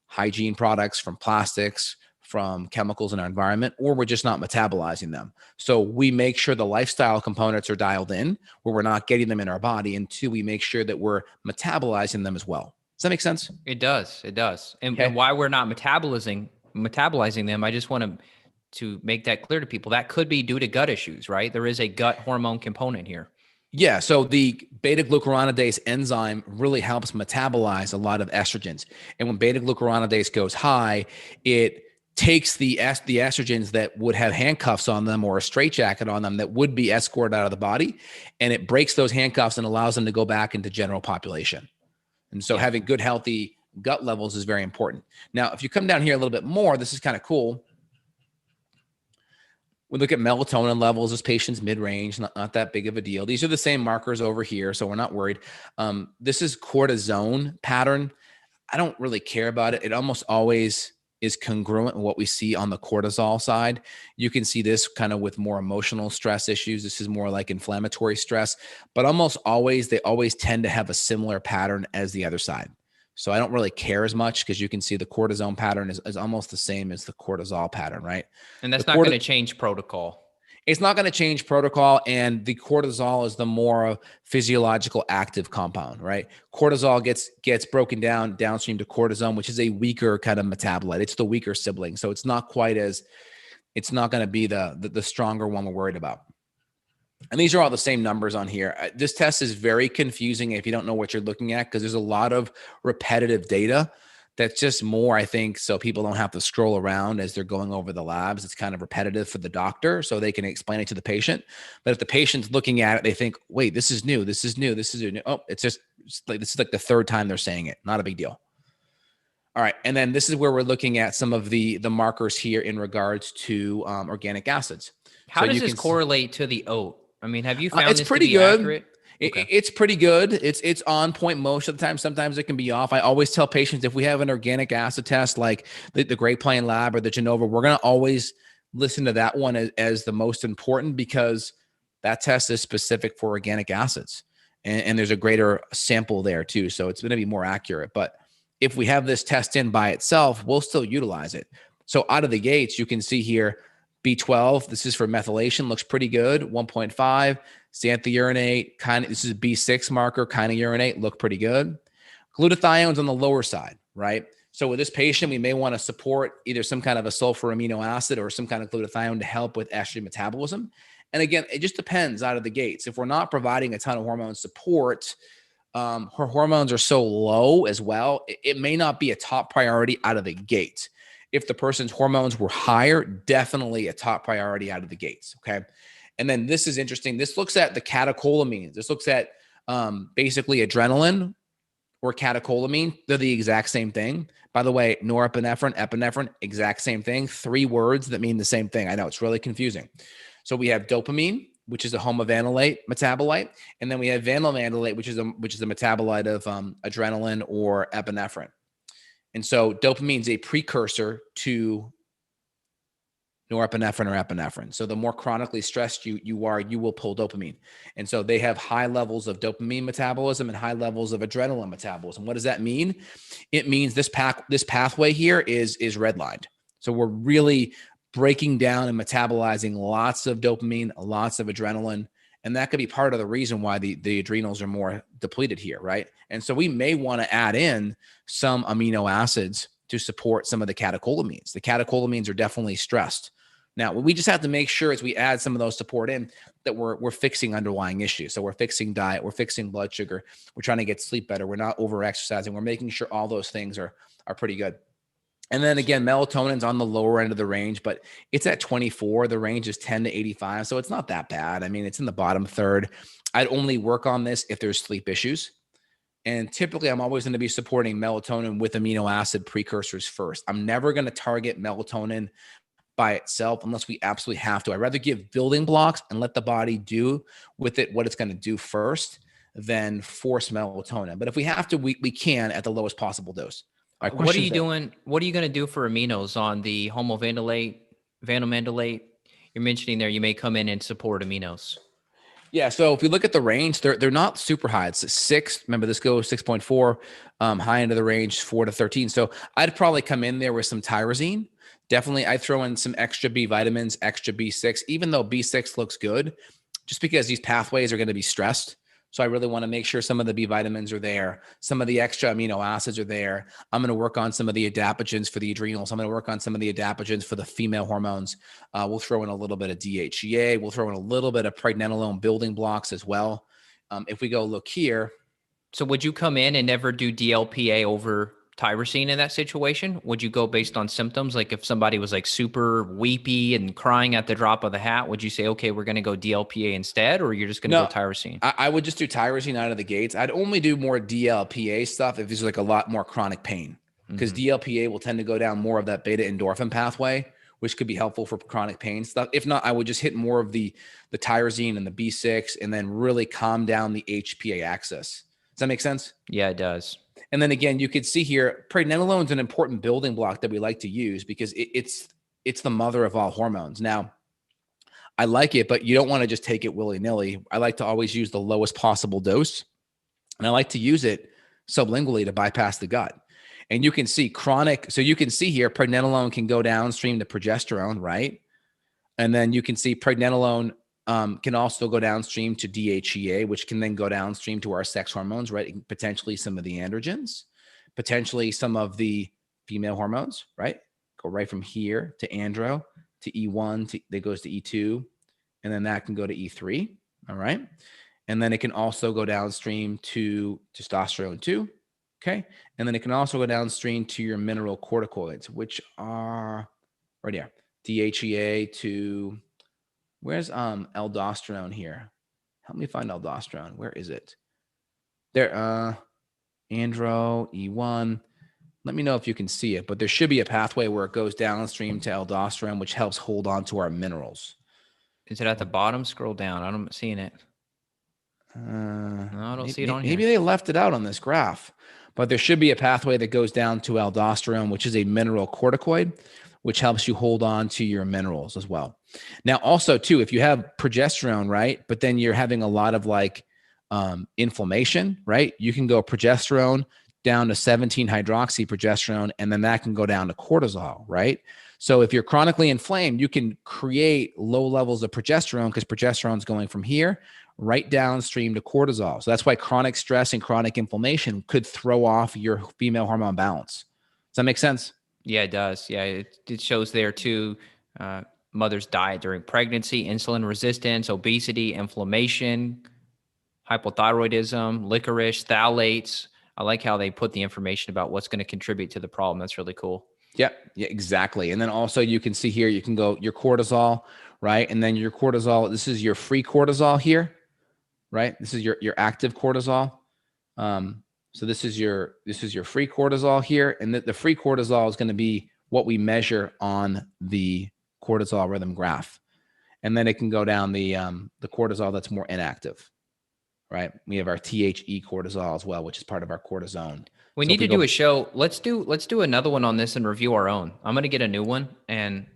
hygiene products, from plastics, from chemicals in our environment, or we're just not metabolizing them. So we make sure the lifestyle components are dialed in where we're not getting them in our body. And two, we make sure that we're metabolizing them as well. Does that make sense? It does. It does. And, Okay. and why we're not metabolizing them, I just want to make that clear to people. That could be due to gut issues, right? There is a gut hormone component here. Yeah, so the beta glucuronidase enzyme really helps metabolize a lot of estrogens. And when beta glucuronidase goes high, it takes the estrogens that would have handcuffs on them or a straitjacket on them that would be escorted out of the body, and it breaks those handcuffs and allows them to go back into general population. And so having good, healthy gut levels is very important. Now, if you come down here a little bit more, this is kind of cool. We look at melatonin levels. This patient's mid-range, not that big of a deal. These are the same markers over here, so we're not worried. This is cortisone pattern. I don't really care about it. It almost always is congruent with what we see on the cortisol side. You can see this kind of with more emotional stress issues. This is more like inflammatory stress, but almost always, they always tend to have a similar pattern as the other side. So I don't really care as much because you can see the cortisone pattern is almost the same as the cortisol pattern, right? And that's not going to change protocol. It's not going to change protocol, and the cortisol is the more physiological active compound, right? Cortisol gets broken down downstream to cortisone, which is a weaker kind of metabolite. It's the weaker sibling, so it's not going to be the stronger one we're worried about. And these are all the same numbers on here. This test is very confusing if you don't know what you're looking at because there's a lot of repetitive data. That's just more, I think, so people don't have to scroll around as they're going over the labs. It's kind of repetitive for the doctor so they can explain it to the patient. But if the patient's looking at it, they think, wait, this is new. This is new. This is new. Oh, this is like the third time they're saying it. Not a big deal. All right. And then this is where we're looking at some of the markers here in regards to organic acids. How does this correlate to the oat? I mean, have you found it's this pretty to be good. accurate? Okay. It's pretty good. It's on point most of the time. Sometimes it can be off. I always tell patients if we have an organic acid test like the Great Plain Lab or the Genova, we're going to always listen to that one as the most important because that test is specific for organic acids. And there's a greater sample there too. So it's going to be more accurate. But if we have this test in by itself, we'll still utilize it. So out of the gates, you can see here, B12, this is for methylation, looks pretty good, 1.5. Xanthuronate, this is a B6 marker, kinourinate, look pretty good. Glutathione's on the lower side, right? So with this patient, we may want to support either some kind of a sulfur amino acid or some kind of glutathione to help with estrogen metabolism. And again, it just depends out of the gates. If we're not providing a ton of hormone support, her hormones are so low as well, it may not be a top priority out of the gate. If the person's hormones were higher, definitely a top priority out of the gates, okay? And then this is interesting. This looks at the catecholamines. This looks at basically adrenaline or catecholamine, they're the exact same thing. By the way, norepinephrine, epinephrine, exact same thing. 3 words that mean the same thing. I know it's really confusing. So we have dopamine, which is a homovanillate metabolite, and then we have vanillate, which is a metabolite of adrenaline or epinephrine. And so dopamine is a precursor to norepinephrine or epinephrine. So the more chronically stressed you are, you will pull dopamine. And so they have high levels of dopamine metabolism and high levels of adrenaline metabolism. What does that mean? It means this pathway here is redlined. So we're really breaking down and metabolizing lots of dopamine, lots of adrenaline. And that could be part of the reason why the adrenals are more depleted here, right? And so we may want to add in some amino acids to support some of the catecholamines. The catecholamines are definitely stressed. Now, we just have to make sure as we add some of those support in that we're fixing underlying issues. So we're fixing diet, we're fixing blood sugar, we're trying to get sleep better, we're not over-exercising, we're making sure all those things are pretty good. And then again, melatonin's on the lower end of the range, but it's at 24. The range is 10 to 85, so it's not that bad. I mean, it's in the bottom third. I'd only work on this if there's sleep issues. And typically, I'm always going to be supporting melatonin with amino acid precursors first. I'm never going to target melatonin by itself unless we absolutely have to. I'd rather give building blocks and let the body do with it what it's going to do first than force melatonin. But if we have to, we can at the lowest possible dose. What are you doing? What are you going to do for aminos on the homovanillate, vanillate? You're mentioning there you may come in and support aminos. Yeah, so if you look at the range, they're not super high. It's 6. Remember, this goes 6.4, high end of the range, 4 to 13. So I'd probably come in there with some tyrosine. Definitely, I'd throw in some extra B vitamins, extra B6, even though B6 looks good, just because these pathways are going to be stressed. So I really want to make sure some of the B vitamins are there. Some of the extra amino acids are there. I'm going to work on some of the adaptogens for the adrenals. I'm going to work on some of the adaptogens for the female hormones. We'll throw in a little bit of DHEA. We'll throw in a little bit of pregnenolone building blocks as well. If we go look here. So would you come in and never do DLPA over tyrosine in that situation? Would you go based on symptoms? Like if somebody was like super weepy and crying at the drop of the hat, would you say, okay, we're going to go DLPA instead, or you're just going to go tyrosine? I would just do tyrosine out of the gates. I'd only do more DLPA stuff if there's like a lot more chronic pain, because DLPA will tend to go down more of that beta endorphin pathway, which could be helpful for chronic pain stuff. If not, I would just hit more of the tyrosine and the B6 and then really calm down the HPA axis. Does that make sense? Yeah, it does. And then again, you could see here, pregnenolone is an important building block that we like to use because it's the mother of all hormones. Now, I like it, but you don't want to just take it willy-nilly. I like to always use the lowest possible dose. And I like to use it sublingually to bypass the gut. And you can see so you can see here, pregnenolone can go downstream to progesterone, right? And then you can see pregnenolone can also go downstream to DHEA, which can then go downstream to our sex hormones, right? Potentially some of the androgens, potentially some of the female hormones, right? Go right from here to andro, to E1, that goes to E2, and then that can go to E3, all right? And then it can also go downstream to testosterone too, okay? And then it can also go downstream to your mineral corticoids, which are right here, DHEA to... Where's aldosterone here? Help me find aldosterone. Where is it? There, andro, E1. Let me know if you can see it, but there should be a pathway where it goes downstream to aldosterone, which helps hold on to our minerals. Is it at the bottom? Scroll down. I'm not seeing it. No, I don't see it on here. Maybe they left it out on this graph, but there should be a pathway that goes down to aldosterone, which is a mineral corticoid, which helps you hold on to your minerals as well. Now, also too, if you have progesterone, right, but then you're having a lot of like inflammation, right, you can go progesterone down to 17-hydroxyprogesterone, and then that can go down to cortisol, right? So if you're chronically inflamed, you can create low levels of progesterone because progesterone is going from here right downstream to cortisol. So that's why chronic stress and chronic inflammation could throw off your female hormone balance. Does that make sense? Yeah, it does. Yeah, it shows there too. Mother's diet during pregnancy, insulin resistance, obesity, inflammation, hypothyroidism, licorice, phthalates. I like how they put the information about what's going to contribute to the problem. That's really cool. Yeah, exactly. And then also you can see here, you can go your cortisol, right? And then your cortisol, this is your free cortisol here, right? This is your active cortisol. So this is your free cortisol here, and the free cortisol is going to be what we measure on the cortisol rhythm graph, and then it can go down the cortisol that's more inactive, right? We have our THE cortisol as well, which is part of our cortisone. We So need if we to do go, a show. Let's do another one on this and review our own. I'm gonna get a new one and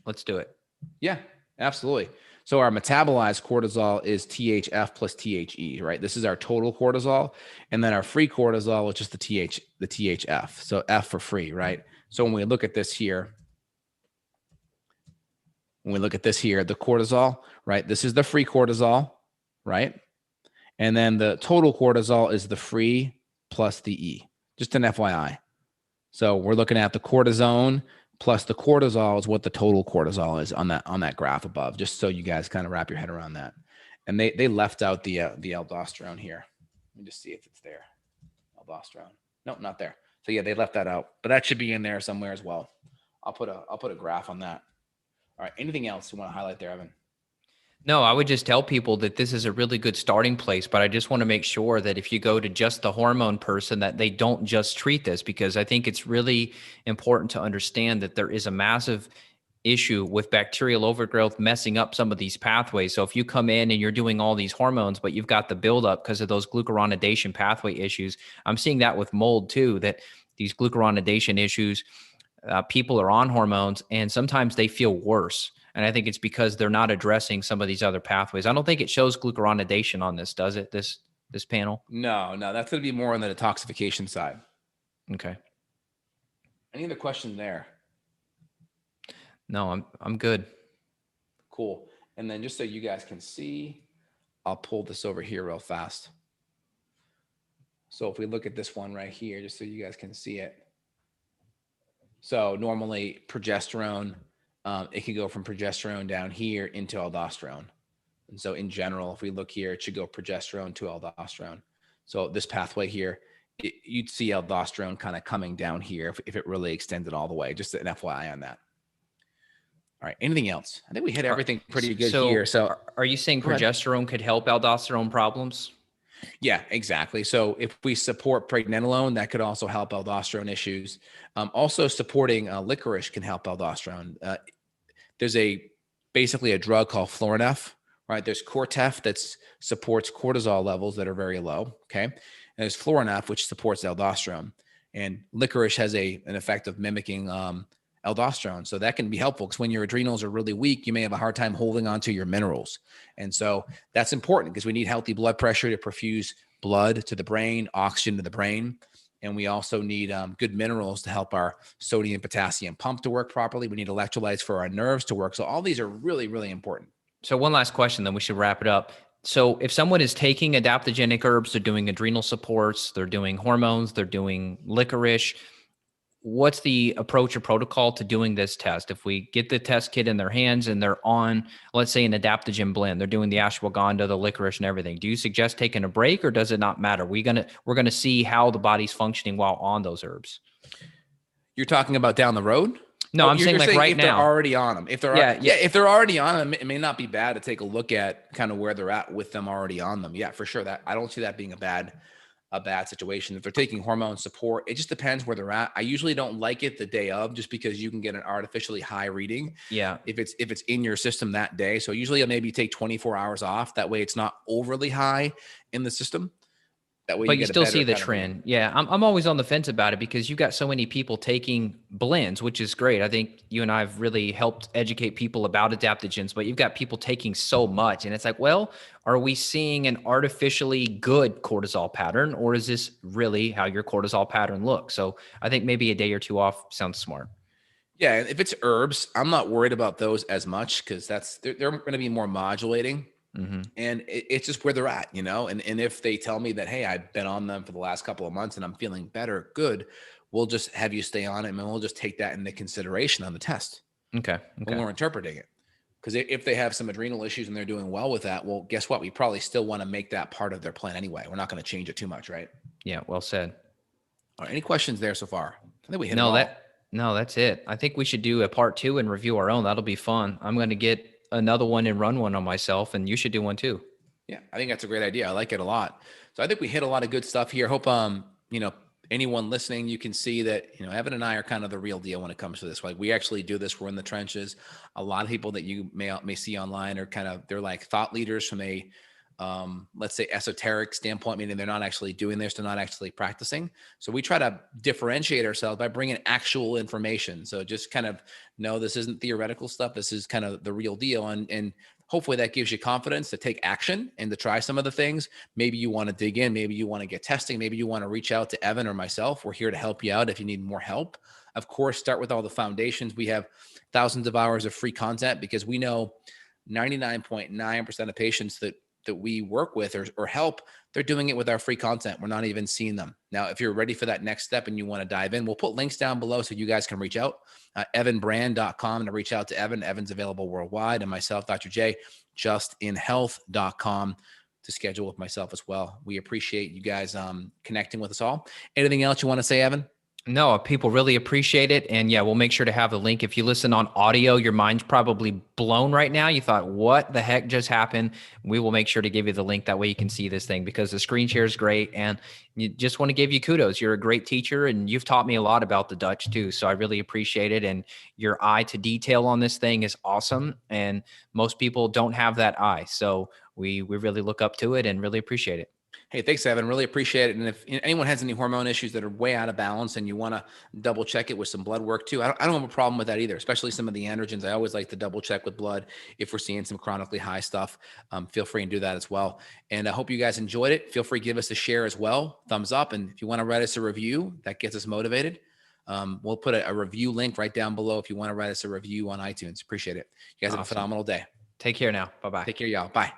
let's do it. yeah, absolutely. So our metabolized cortisol is THF plus THE, right? This is our total cortisol, and then our free cortisol is just the THF. So F for free, right? So when we look at this here, the cortisol, right? This is the free cortisol, right? And then the total cortisol is the free plus the E, just an FYI. So we're looking at the cortisone plus the cortisol is what the total cortisol is on that graph above, just so you guys kind of wrap your head around that. And they left out the aldosterone here. Let me just see if it's there. Aldosterone. Nope, not there. So yeah, they left that out, but that should be in there somewhere as well. I'll put a graph on that. All right. Anything else you want to highlight there, Evan? No, I would just tell people that this is a really good starting place, but I just want to make sure that if you go to just the hormone person, that they don't just treat this, because I think it's really important to understand that there is a massive issue with bacterial overgrowth messing up some of these pathways. So if you come in and you're doing all these hormones, but you've got the buildup because of those glucuronidation pathway issues, I'm seeing that with mold too, that these glucuronidation issues, people are on hormones and sometimes they feel worse. And I think it's because they're not addressing some of these other pathways. I don't think it shows glucuronidation on this, does it? This panel? No, that's going to be more on the detoxification side. Okay. Any other question there? No, I'm good. Cool. And then just so you guys can see, I'll pull this over here real fast. So if we look at this one right here, just so you guys can see it. So normally progesterone, it can go from progesterone down here into aldosterone. And so in general, if we look here, it should go progesterone to aldosterone. So this pathway here, you'd see aldosterone kind of coming down here if it really extended all the way. Just an FYI on that. All right. Anything else? I think we hit everything pretty good here. So are you saying progesterone could help aldosterone problems? Yeah, exactly. So if we support Pregnenolone, that could also help aldosterone issues. Also supporting licorice can help aldosterone. There's basically a drug called Florinef, right? There's Cortef that supports cortisol levels that are very low. Okay. And there's Florinef, which supports aldosterone, and licorice has an effect of mimicking aldosterone. So that can be helpful because when your adrenals are really weak, you may have a hard time holding on to your minerals. And so that's important because we need healthy blood pressure to perfuse blood to the brain, oxygen to the brain. And we also need good minerals to help our sodium, potassium pump to work properly. We need electrolytes for our nerves to work. So all these are really, really important. So one last question, then we should wrap it up. So if someone is taking adaptogenic herbs, they're doing adrenal supports, they're doing hormones, they're doing licorice, what's the approach or protocol to doing this test? If we get the test kit in their hands and they're on, let's say, an adaptogen blend, they're doing the ashwagandha, the licorice, and everything. Do you suggest taking a break, or does it not matter? We're gonna see how the body's functioning while on those herbs. You're talking about down the road? No, I'm saying like right if now. They're already on them. If they're if they're already on them, it may not be bad to take a look at kind of where they're at with them already on them. Yeah, for sure. That I don't see that being a bad situation. If they're taking hormone support, it just depends where they're at. I usually don't like it the day of, just because you can get an artificially high reading. Yeah. If it's in your system that day. So usually I'll maybe take 24 hours off. That way it's not overly high in the system. That way, but you still see the trend. Yeah, I'm always on the fence about it because you got so many people taking blends, which is great. I think you and I have really helped educate people about adaptogens, but you've got people taking so much, and it's like, well, are we seeing an artificially good cortisol pattern, or is this really how your cortisol pattern looks? So I think maybe a day or two off sounds smart. Yeah, if it's herbs, I'm not worried about those as much because they're going to be more modulating. Mm-hmm. And it's just where they're at, and if they tell me that, hey, I've been on them for the last couple of months and I'm feeling better, good, we'll just have you stay on it, and we'll just take that into consideration on the test. Okay. When we're interpreting it. Because if they have some adrenal issues and they're doing well with that, well, guess what? We probably still want to make that part of their plan anyway. We're not going to change it too much, right? Yeah, well said. All right, any questions there so far? I think we hit No, that's it. I think we should do a part 2 and review our own. That'll be fun. I'm going to get another one and run one on myself, and you should do one too. Yeah, I think that's a great idea. I like it a lot. So I think we hit a lot of good stuff here. Hope, you know, anyone listening, you can see that, you know, Evan and I are kind of the real deal when it comes to this. Like, we actually do this. We're in the trenches. A lot of people that you may see online are kind of, they're like thought leaders from a, let's say, esoteric standpoint, meaning they're not actually doing this, they're not actually practicing. So we try to differentiate ourselves by bringing actual information. So just kind of know this isn't theoretical stuff. This is kind of the real deal. And hopefully that gives you confidence to take action and to try some of the things. Maybe you want to dig in, maybe you want to get testing, maybe you want to reach out to Evan or myself. We're here to help you out if you need more help. Of course, start with all the foundations. We have thousands of hours of free content because we know 99.9% of patients that we work with or help, they're doing it with our free content. We're not even seeing them. Now, if you're ready for that next step and you want to dive in, we'll put links down below so you guys can reach out. evanbrand.com to reach out to Evan. Evan's available worldwide. And myself, Dr. J, justinhealth.com to schedule with myself as well. We appreciate you guys connecting with us all. Anything else you want to say, Evan? No, people really appreciate it. And yeah, we'll make sure to have the link. If you listen on audio, your mind's probably blown right now. You thought, what the heck just happened? We will make sure to give you the link. That way you can see this thing, because the screen share is great. And you just want to give you kudos. You're a great teacher and you've taught me a lot about the Dutch too. So I really appreciate it. And your eye to detail on this thing is awesome. And most people don't have that eye. So we really look up to it and really appreciate it. Hey, thanks, Evan. Really appreciate it. And if anyone has any hormone issues that are way out of balance and you want to double check it with some blood work too, I don't have a problem with that either, especially some of the androgens. I always like to double check with blood if we're seeing some chronically high stuff. Feel free and do that as well. And I hope you guys enjoyed it. Feel free to give us a share as well. Thumbs up. And if you want to write us a review, that gets us motivated. We'll put a review link right down below if you want to write us a review on iTunes. Appreciate it. You guys have a phenomenal day. Take care now. Bye-bye. Take care, y'all. Bye.